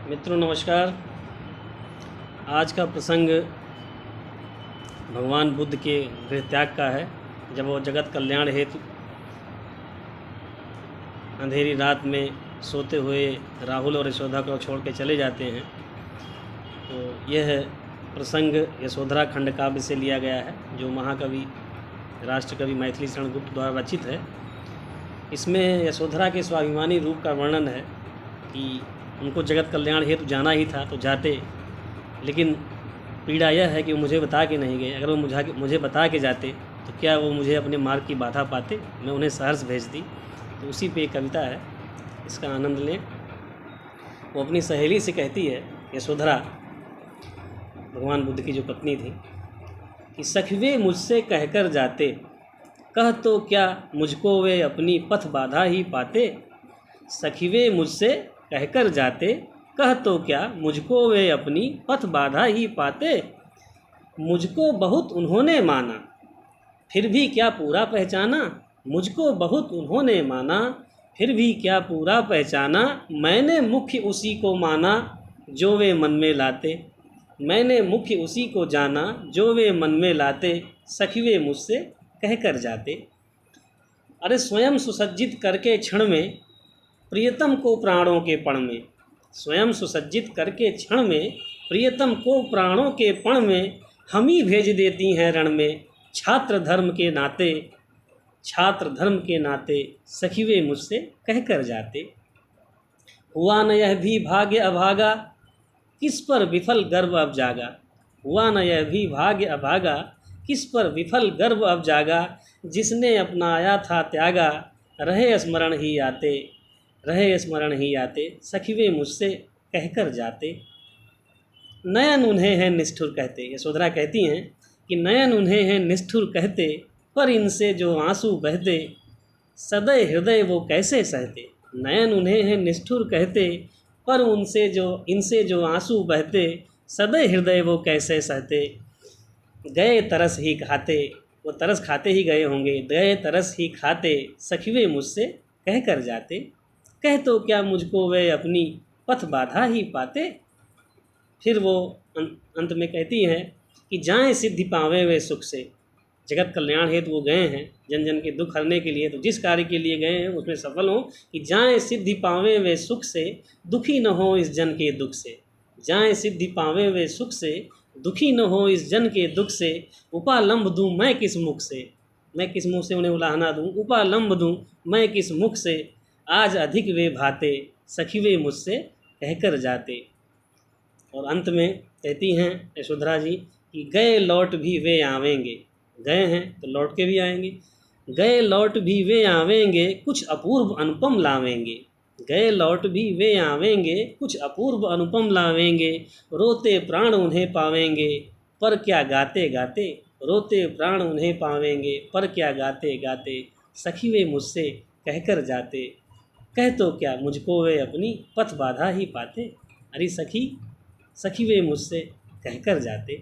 मित्रों नमस्कार। आज का प्रसंग भगवान बुद्ध के गृह त्याग का है। जब वो जगत कल्याण हेतु अंधेरी रात में सोते हुए राहुल और यशोदा को छोड़ के चले जाते हैं, तो यह प्रसंग यशोधरा खंड काव्य से लिया गया है, जो महाकवि राष्ट्रकवि मैथिली शरण गुप्त द्वारा रचित है। इसमें यशोधरा के स्वाभिमानी रूप का वर्णन है कि उनको जगत कल्याण हेतु जाना ही था तो जाते, लेकिन पीड़ा यह है कि वो मुझे बता के नहीं गए। अगर वो मुझे बता के जाते तो क्या वो मुझे अपने मार्ग की बाधा पाते, मैं उन्हें सहर्ष भेजती। तो उसी पे एक कविता है, इसका आनंद लें। वो अपनी सहेली से कहती है, यशोधरा भगवान बुद्ध की जो पत्नी थी, कि सखिवे मुझसे कहकर जाते, कह तो क्या मुझको वे अपनी पथ बाधा ही पाते। सखिवे मुझसे कहकर जाते, कह तो क्या मुझको वे अपनी पथ बाधा ही पाते। मुझको बहुत उन्होंने माना, फिर भी क्या पूरा पहचाना। मुझको बहुत उन्होंने माना, फिर भी क्या पूरा पहचाना। मैंने मुख्य उसी को माना जो वे मन में लाते। मैंने मुख्य उसी को जाना जो वे मन में लाते। सखिवे मुझसे कहकर जाते। अरे स्वयं सुसज्जित करके क्षण में प्रियतम को प्राणों के पण में। स्वयं सुसज्जित करके क्षण में प्रियतम को प्राणों के पण में हम ही भेज देती हैं रण में। छात्र धर्म के नाते, छात्र धर्म के नाते सखिवे मुझसे कहकर जाते। हुआ न यह भी भाग्य अभागा, किस पर विफल गर्व अब जागा। हुआ न यह भी भाग्य अभागा, किस पर विफल गर्व अब जागा। जिसने अपनाया था त्यागा, रहे स्मरण ही आते, रहे स्मरण ही आते। सखिवे मुझसे कहकर जाते। नयन उन्हें हैं निष्ठुर कहते। यशोधरा कहती हैं कि नयन उन्हें हैं निष्ठुर कहते, पर इनसे जो आंसू बहते, सदै हृदय वो कैसे सहते। नयन उन्हें हैं निष्ठुर कहते, पर इनसे जो आंसू बहते, सदै हृदय वो कैसे सहते। गए तरस ही खाते, वो तरस खाते ही गए होंगे। गए तरस ही खाते, सखिवे मुझसे कहकर जाते। कह तो क्या मुझको वे अपनी पथ बाधा ही पाते। फिर वो अंत में कहती हैं कि जाएं सिद्धि पावें वे सुख से। जगत कल्याण हेतु वो गए हैं, जन जन के दुख हरने के लिए। तो जिस कार्य के लिए गए हैं उसमें सफल हों। कि जाएं सिद्धि पावें वे सुख से, दुखी न हो इस जन के दुख से। जाएं सिद्धि पावें वे सुख से, दुखी न हो इस जन के दुख से। उपालंब दूँ मैं किस मुख से, मैं किस मुँह से उन्हें उलाहना दूँ। उपालंब दूँ मैं किस मुख से, आज अधिक वे भाते, सखिवे मुझसे कहकर जाते। और अंत में कहती हैं यशोधरा जी कि गए लौट भी वे आवेंगे। गए हैं तो लौट के भी आएंगे। गए लौट भी वे आवेंगे, कुछ अपूर्व अनुपम लावेंगे। गए लौट भी वे आवेंगे, कुछ अपूर्व अनुपम लावेंगे। रोते प्राण उन्हें पावेंगे, पर क्या गाते गाते। रोते प्राण उन्हें पावेंगे, पर क्या गाते गाते। सखिवे मुझसे कहकर जाते, कह तो क्या मुझको वे अपनी पथ बाधा ही पाते। अरे सखी, सखी वे मुझसे कहकर जाते।